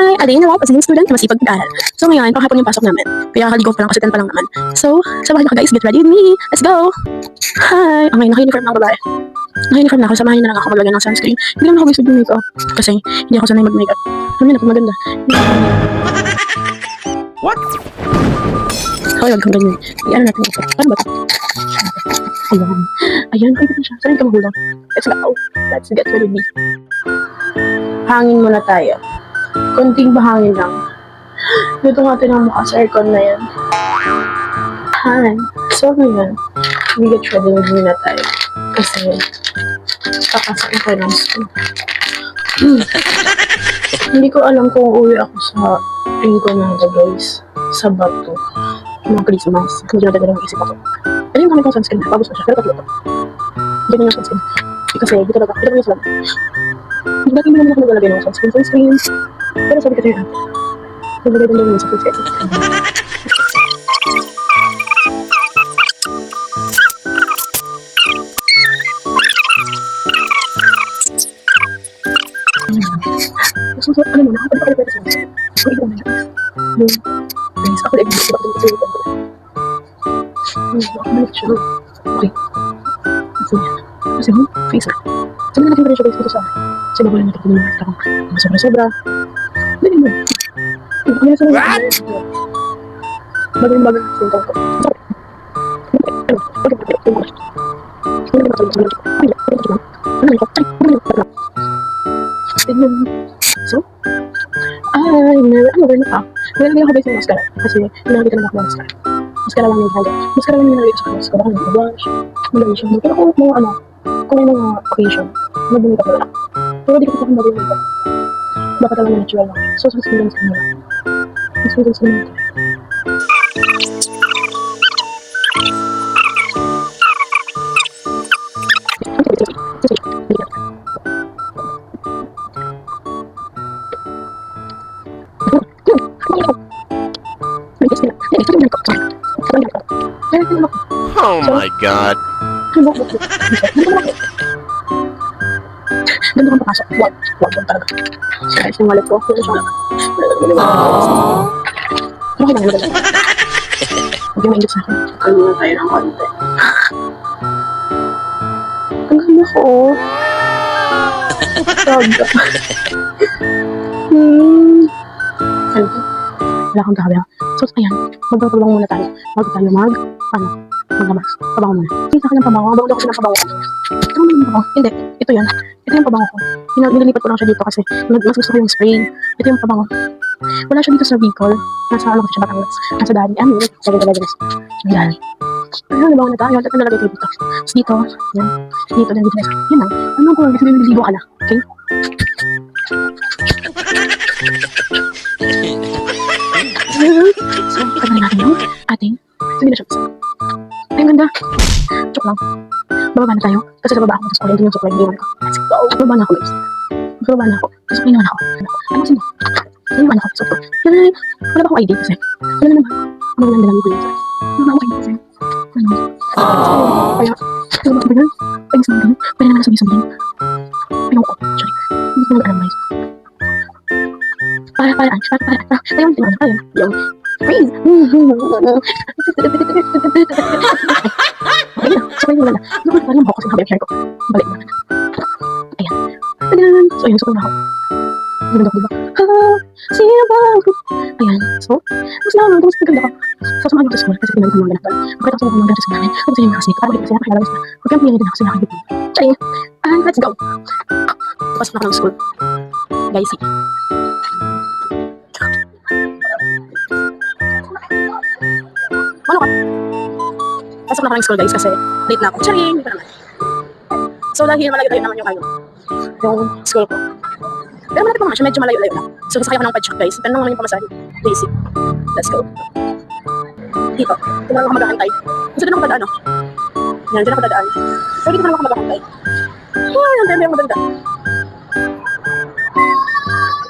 Hi! Alin na as a student na masipag mag-aral. So ngayon, panghapon yung pasok namin. Kaya kaligaw pa lang kasi 10 pa lang naman. So, samahan niyo ka guys, get ready with me. Let's go! Hi! Okay, naka-uniform na ako babae. Naka-uniform na ako, samahan niyo na lang ako maglagay ng sunscreen. Hindi naman ako guys mag-makeup. Kasi hindi ako sanay mag-makeup. Alam na, maganda. What? Hoy, wag kang ganyan. Ano natin ito? Ano ba ito? Ayan. Ayan, ay dito siya. Saan ka mahulog? Let's go. Let's get ready with me. Hangin muna tayo. Konting bahangin lang. Dito nga tinamukha sa aircon na yan. Hi. So ngayon, we get ready with me na tayo. Kasi, kakasal na tayo ng school. Hindi ko alam kung uuwi ako sa linggo na ito guys. Sabado. Mga Christmas. Medyo nagdadala ng isip ako. Ano yung gamit kong sunscreen? Pabos na siya. Pero tatlo to. Hindi ko yung sunscreen. Kasi di talaga. Ito ko yung salam. Hindi natin naman ako naglalagay ng sunscreen. Pero sabi ko tayo naglagay din naman sa sunscreen. So, ano mo na? Ako pwede sa sunscreen. So, ito naman siya. Guys, ako lang. Diba ako din kasi balik siya. Okay. Kasi face na. Sabi na natin pa rin siya guys dito sa bago lang natin kung nakita ko. Sobra-sobra. Dali mo. What? Bagay natin yung tongko. So, ano ba yun pa? Nalagay ako guys yung mascara. Kasi nalagay ka naman ako ng mascara. Mascara lang yung hanggang. Mascara lang yung nalagay sa kanya. Mascara lang yung blush. Nalagay siya. Pero kung may mga occasion, nabungi ka pala. Pero di ko pa kung bagay yung makeup. Baka talaga natural lang. So, susunod sa kanila. Susunod sa kanila. Oh my god. Ganda kang papasok. Wag talaga. Kahit yung wallet ko, yun siya. Pero okay lang, maganda. Huwag yung maingit sa akin. Ano na tayo ng konti. Ang ganda ko. Saga. Ano to? Wala kang gabi. So, ayan. Magpapabang muna tayo. Maglabas. Pabango muna. Sige, sa akin ng pabango. Bago daw kasi ng pabango. Ito naman yung pabango. Hindi. Ito yan. Ito yung pabango ko. Nililipat ko lang siya dito kasi mas gusto ko yung spray. Ito yung pabango. Wala siya dito sa Bicol. Nasa ano kasi siya Batangas. Nasa Dali. Sabi ko Dali. Dali. Ayun, nabango na tayo. Ito nalagay ko dito. Tapos dito. Yan. Dito. Dito. Yan lang. Ano ko? Kasi nililigo ka na. Okay? So, pagkakalin natin yung ating sabi na siya. Ay, ang ganda. Chok lang. Bababa na tayo. Kasi sa baba ako. Tapos kuryente yung supply. Iwan ko. Let's go. Bababa na ako, guys. Bababa na ako. Tapos iwan ako. Ano kasi mo? Iwan ako. So, yan. Wala ba akong ID kasi? Wala naman. Ang mga landalang ko yun. Wala ba akong ID kasi? Ano? Kaya, wala ba ako ba yan? Ay, gusto mo ganun? Pwede naman sabi-sabihin. Ayaw ko. Sorry. Hindi ko naman alam, guys. Paraan. Ayun, tingnan ko. Yung freeze. Okay na. So, ayun wala. Yung parang buhok kasi habang hair ko. Balik na. Ayan. Ayan. So, ayun. Sukong na ako. Ganda ko, diba? Sino ba? Ayan. So, mas naman. Mas maganda ko. So, sumali ko sa school kasi pinag ko mga ganap. Bakit ako sumali ko sa namin? Ako sa yung nakasnik. Parang hindi kasi nakakilala na. Huwag kang pinagin ako sa nakakit. Charing. And let's go. Pasok na ako ng school. Guys, see. Ano ka? Pasok na ako ng school guys kasi late na ako. Charing! Ito naman. So dahil malayo-layo naman yung school ko. Pero malapit pa naman siya, medyo malayo-layo lang. So sasakay ako ng padchak guys. Ito naman yung pamasahe. Basic. Let's go. Dito. Ito naman ako mag-aantay. Kasi doon ako dadaan oh. Yan, doon ako dadaan. So dito naman ako mag-aantay. Ay, ang ganda yung maganda.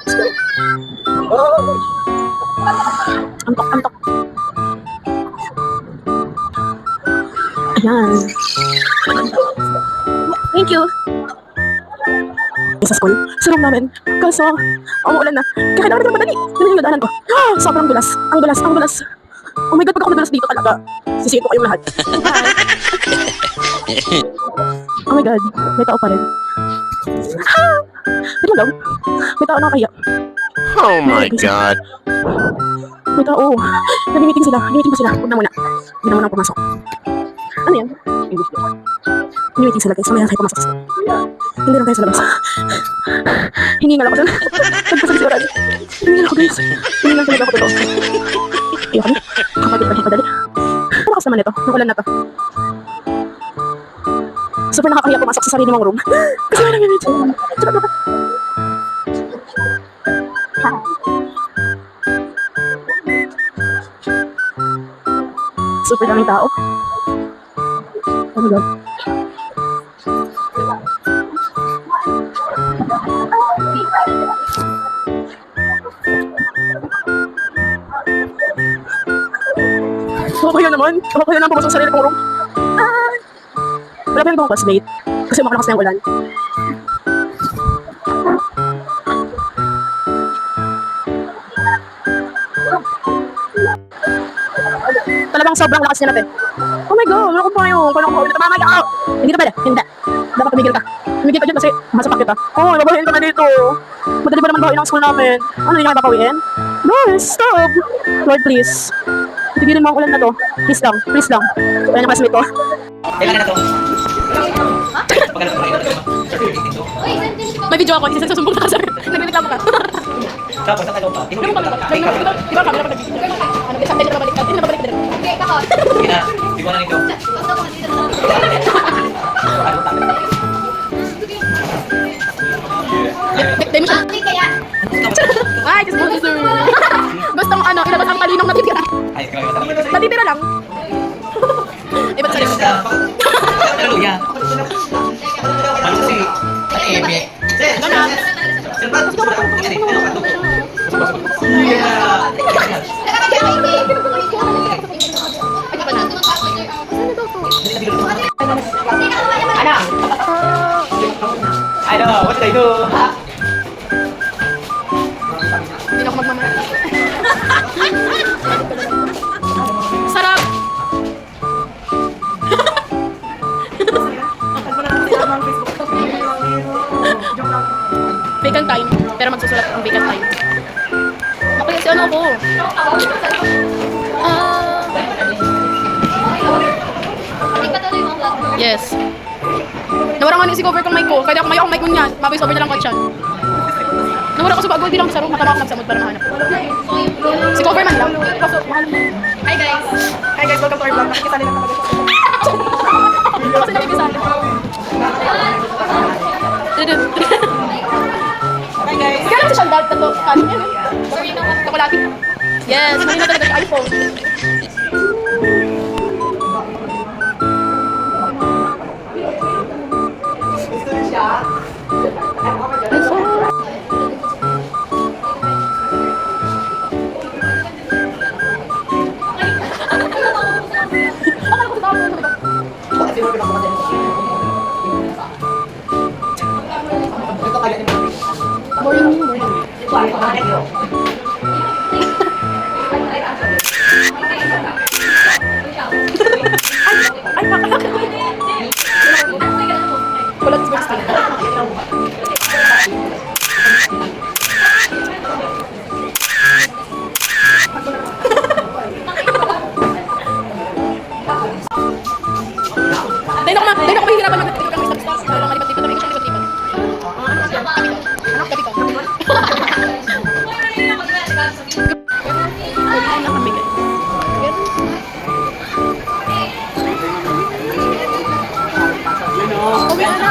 Let's go. Oh! Antok. Ayan. Thank you. Sa school. So, time namin. Kaso, umuulan na. Kaya kailangan natin madali. Yun yung nadaanan ko. Sobrang dulas. Ang dulas, ang dulas. Oh my God, pag ako nadulas dito talaga, sisihin ko kayong lahat. Oh my God, may tao pa rin. Wait lang daw. May tao nakakahiya. Oh my God. May tao. Nag-meeting sila. Nag-meeting pa sila. Huwag na muna. Hindi na muna pumasok. Ano yan? Nag-meeting sila guys. Mamaya na tayo pumasok. Hindi lang tayo sa labas. Hiningal ako dun. Nagpasag si Oran. Hiningal ako guys. Hiningal talaga ako totoo. Ayoko na. Kapagod pa padali. Tumakas naman ito. Nakulan na to. Super nakakahiya pumasok sa sarili mong room. Kasi may nag-meeting. Tsaka dapat. Super daming tao. Oh my God. Kaya naman. Kaya naman pumasok sa sarili kong room. Wala pa yung ibang classmate. Kasi makalakas na yung ulan. Talagang sobrang lakas niya natin. Oh my God, wala ko pa yun. Kailangan ko pa ulit. Hindi ka pwede. Hindi. Dapat tumigil ka. Tumigil ka dyan kasi masapak kita. Oh, babawiin ka na dito. Madali ba naman bawiin ang school namin? Ano yung babawiin? Guys, stop. Lord, please. Tigilin mo ang ulan na to. Please lang. Please lang. Kaya na classmate ko. Kailan na to? May video ako. Isa sa sumbong na kasi. Nagreklamo ka. Tapos, sa pa? Di ba camera pa nag-video? Ano, isang beses na babalik ka. Hindi na babalik ka. Okay, kakot. Sige na, di ko na nito. Dahil mo siya. Okay, kaya. Ay, kasi mo sir. Gustong ano, ilabas ang malinong natitira. Ay, grabe. Natitira lang. Iba't sa rin. Hallelujah. Ano si? Ay, Ebe. Ano, what did I do? Hindi na ako magmamahal. Sarap! Vacant time. Pero magsusulat ang vacant time. Ako kasi ano ako? Yes. Nawara nga si cover kong mic ko. Kaya ako may akong mic mo niyan. Mabis over na lang ko siya. Nawara ko sa bago, di lang sa room. Matama ako nagsamod para mahanap. Si cover man lang. Kaso, mahal mo. Hi guys. Hi guys, welcome to our vlog. Nakikita nila talaga siya. Kasi nakikisali. Hi guys. Kaya lang si Shandal, tato, kanin yan eh. Sorry naman. Kakulati. Yes, mali na talaga sa iPhone. Kulat sa birthday. Dahil ako mahihirapan mag-trip kami sa stars. Dahil lang malipat dito. Dahil ko siya lipat-lipat. Gabi ko. Ay, nakami ka. Uwi na.